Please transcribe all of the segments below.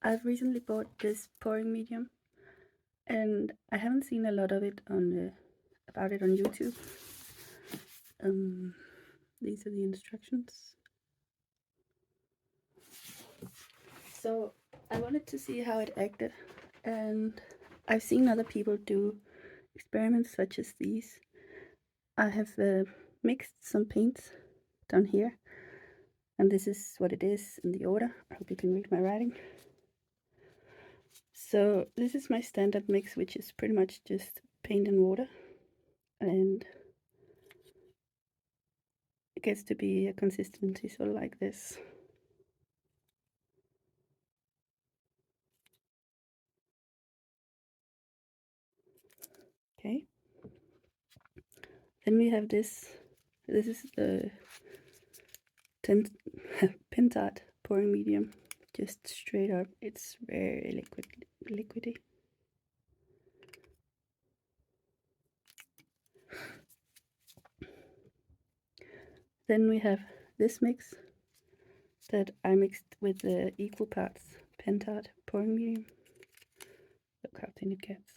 I've recently bought this pouring medium, and I haven't seen a lot of it on about it on YouTube. Um, these are the instructions. So I wanted to see how it acted, and I've seen other people do experiments such as these. I have mixed some paints down here, and this is what it is in the order. I hope you can read my writing. So this is my standard mix, which is pretty much just paint and water, and it gets to be a consistency sort of like this. Okay. Then we have this. This is the Pentart pouring medium, just straight up. It's very liquidy. Then we have this mix that I mixed with the equal parts Pentart pouring medium. Look how thin it gets.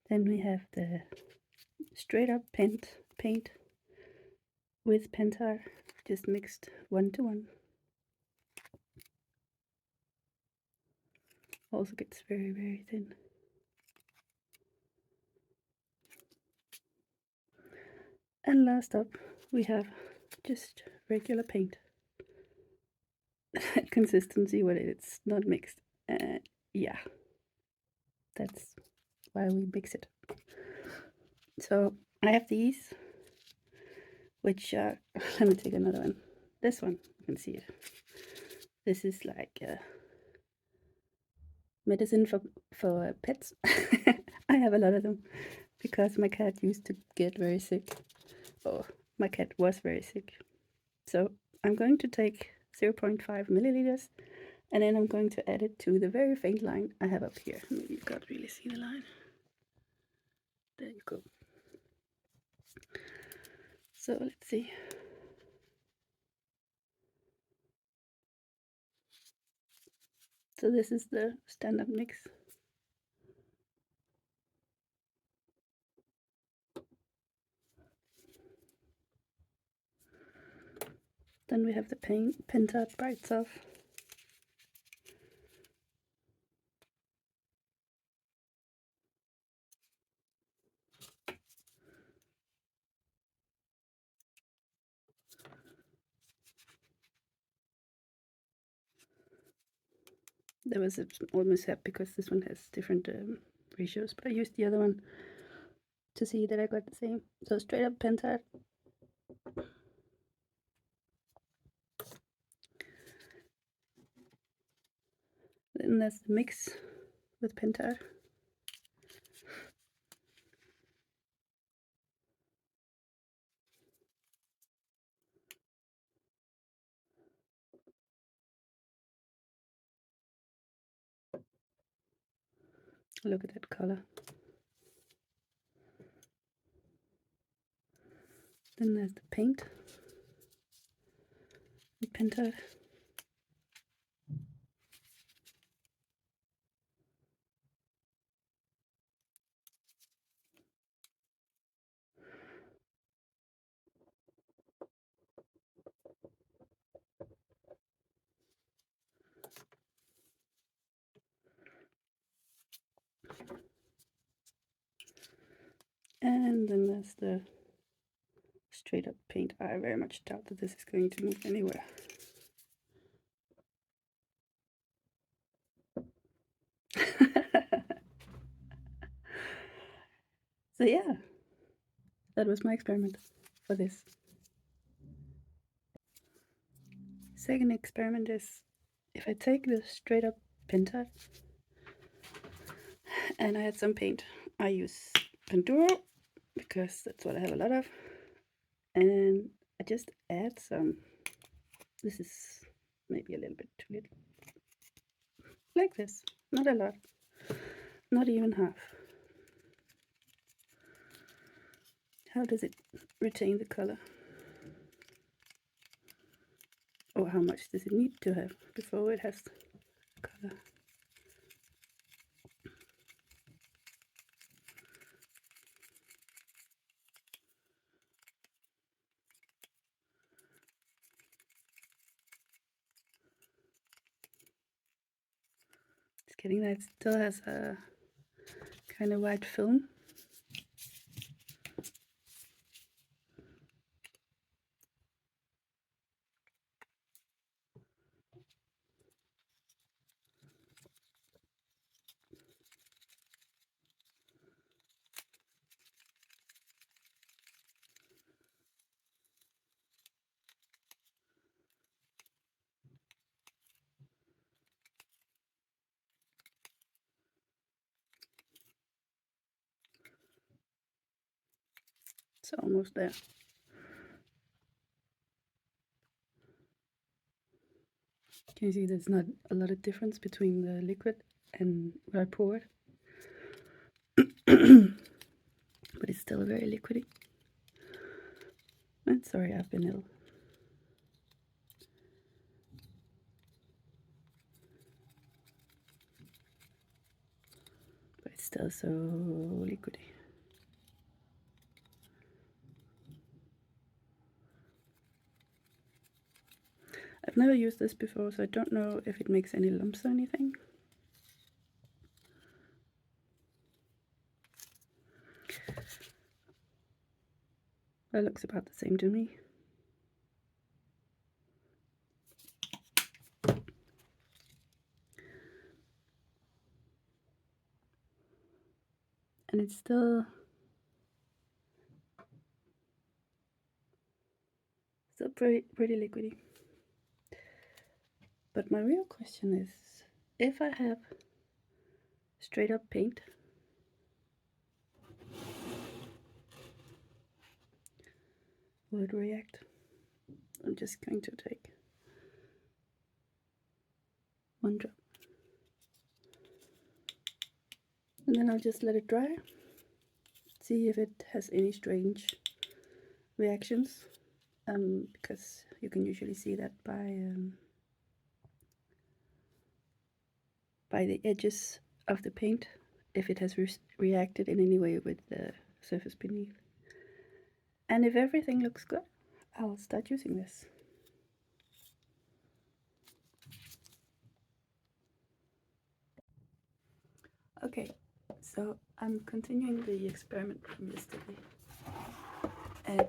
Then we have the straight up paint with Pentar, just mixed 1:1. Also gets very thin. And last up, we have just regular paint. Consistency when it's not mixed. Yeah, that's why we mix it. So I have these, which let me take another one. This one, you can see it. This is like medicine for pets. I have a lot of them because my cat used to get very sick. Oh, my cat was very sick. So I'm going to take 0.5 milliliters, and then I'm going to add it to the very faint line I have up here. Maybe you can't really see the line. There you go. So let's see. So this is the standard mix. Then we have the Pentart by itself. There was a small mishap because this one has different ratios, but I used the other one to see that I got the same. So straight up Pentart. Then there's the mix with Pentart. Look at that color. Then there's the paint with Pentart. And then there's the straight up paint. I very much doubt that this is going to move anywhere. So yeah, that was my experiment for this. Second experiment is if I take the straight up Pentart and I add some paint. I use Panduro because that's what I have a lot of, and I just add some. This is maybe a little bit too little. Like this, not a lot, not even half. How does it retain the color? how much does it need to have before it has color. Just kidding, that still has a kind of white film. It's almost there. Can you see there's not a lot of difference between the liquid and what I poured? But it's still very liquidy. I'm sorry, I've been ill. But it's still so liquidy. I've never used this before, so I don't know if it makes any lumps or anything. That looks about the same to me. And it's still pretty liquidy. But my real question is, if I have straight up paint, will it react? I'm just going to take one drop. And then I'll just let it dry. See if it has any strange reactions. Because you can usually see that by the edges of the paint, if it has reacted in any way with the surface beneath. And if everything looks good, I'll start using this. Okay, so I'm continuing the experiment from yesterday. And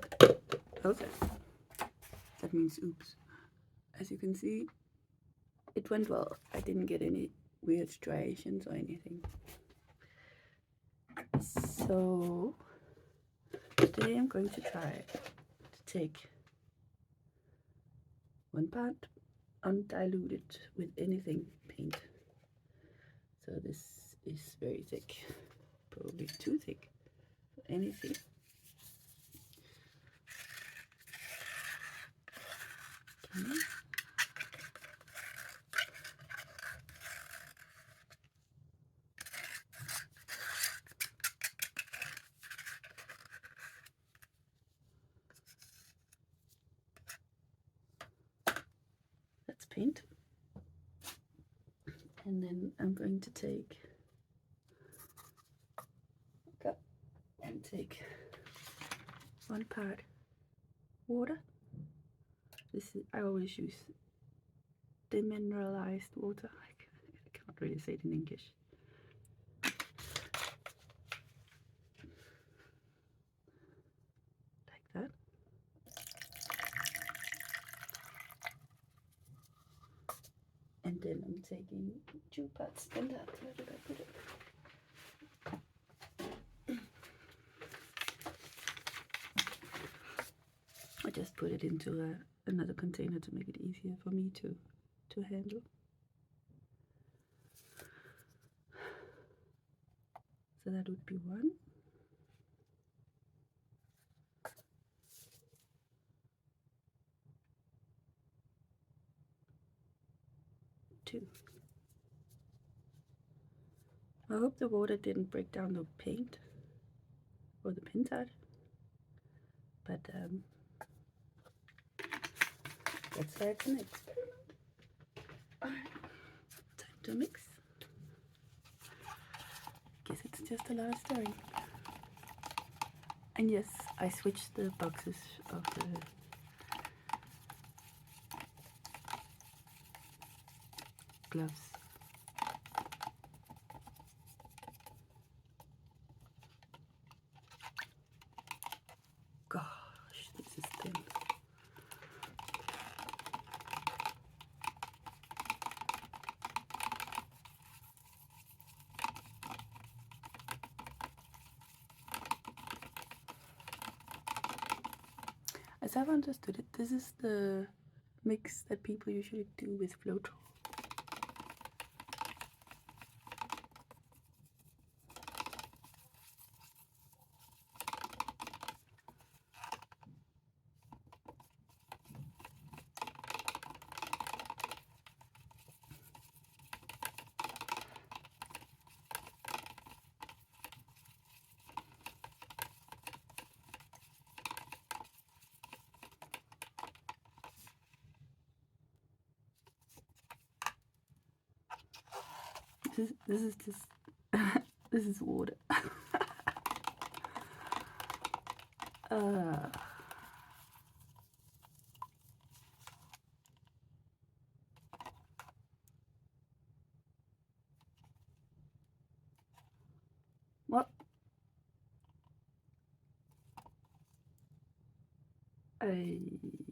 okay, that means oops. As you can see, it went well. I didn't get any weird striations or anything. So today I'm going to try to take one part undiluted with anything paint. So this is very thick, probably too thick for anything. Okay. That's paint. And then I'm going to take a cup and take one part water. This is, I always use demineralized water. I can't really say it in English. Like that. And then I'm taking 2 parts. And that, where did I put it? I just put it into another container to make it easier for me to handle. So that would be 1. 2. I hope the water didn't break down the paint or the pentad, but That's why it's an experiment. Alright, time to mix. Guess it's just a lot of stirring. And yes, I switched the boxes of the gloves. Gosh, this is thin. As I've understood it, this is the mix that people usually do with Floetrol. This is just this is water. uh, well, I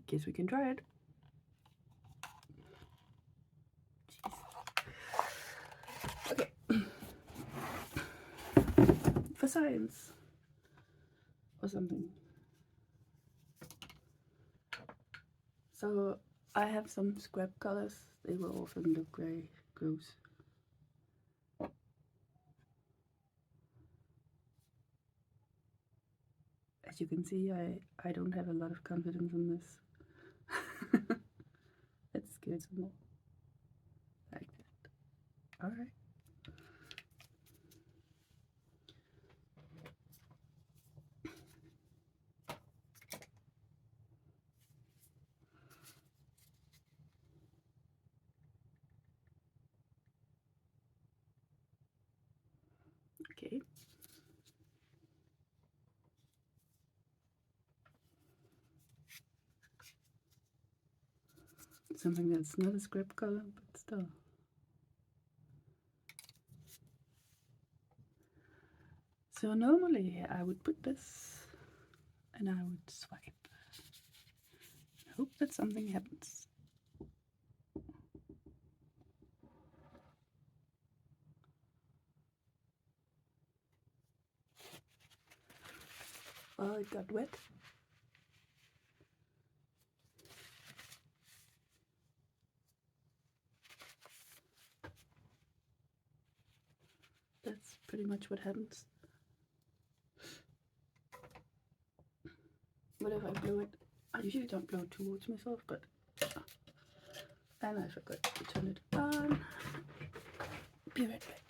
guess we can try it. Jeez. Okay. For science or something. So I have some scrap colors. They will often look very gross. As you can see, I don't have a lot of confidence in this. Let's give it some more. Like that. Alright. Okay. Something that's not a scrap color, but still. So normally I would put this and I would swipe. I hope that something happens. Oh, it got wet. That's pretty much what happens. What if I blow it? I usually don't blow it towards myself, but... And I forgot to turn it on. Be right back.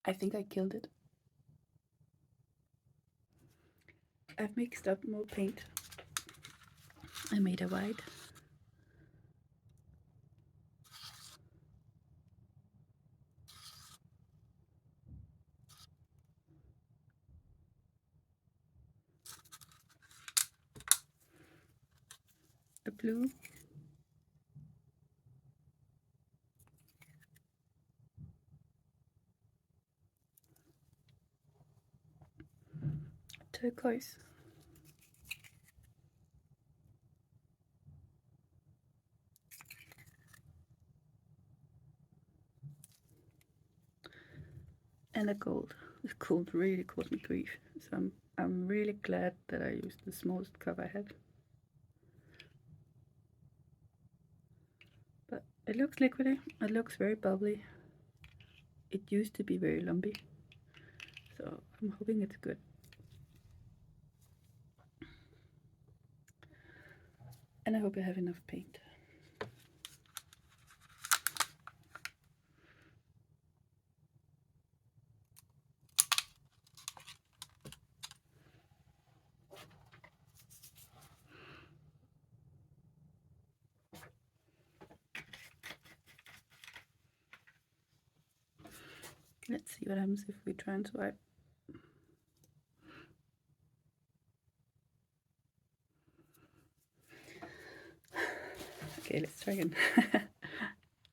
I think I killed it. I've mixed up more paint. I made a white. A blue. Turquoise. And a gold. This gold really caused me grief. So I'm really glad that I used the smallest cup I had. But it looks liquidy. It looks very bubbly. It used to be very lumpy. So I'm hoping it's good. And I hope I have enough paint. Let's see what happens if we try and swipe. Okay, let's try again.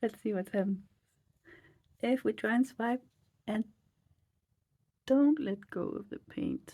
Let's see what's happened. If we try and swipe and don't let go of the paint.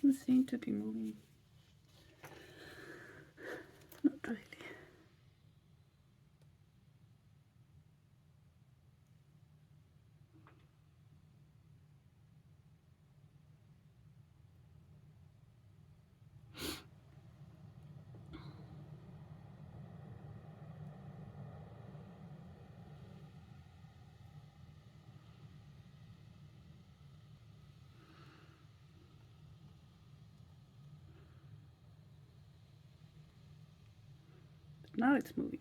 Doesn't seem to be moving. Not really. But now it's moving.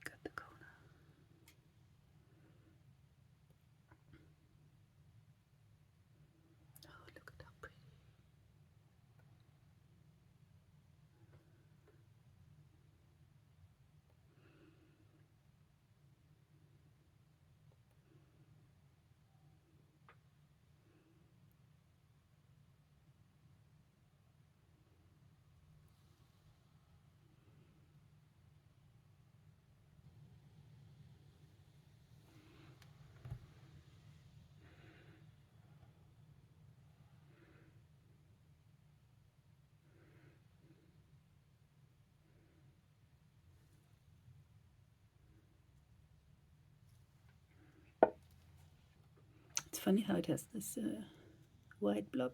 Got the corner. Oh, look at how pretty. It's funny how it has this white blob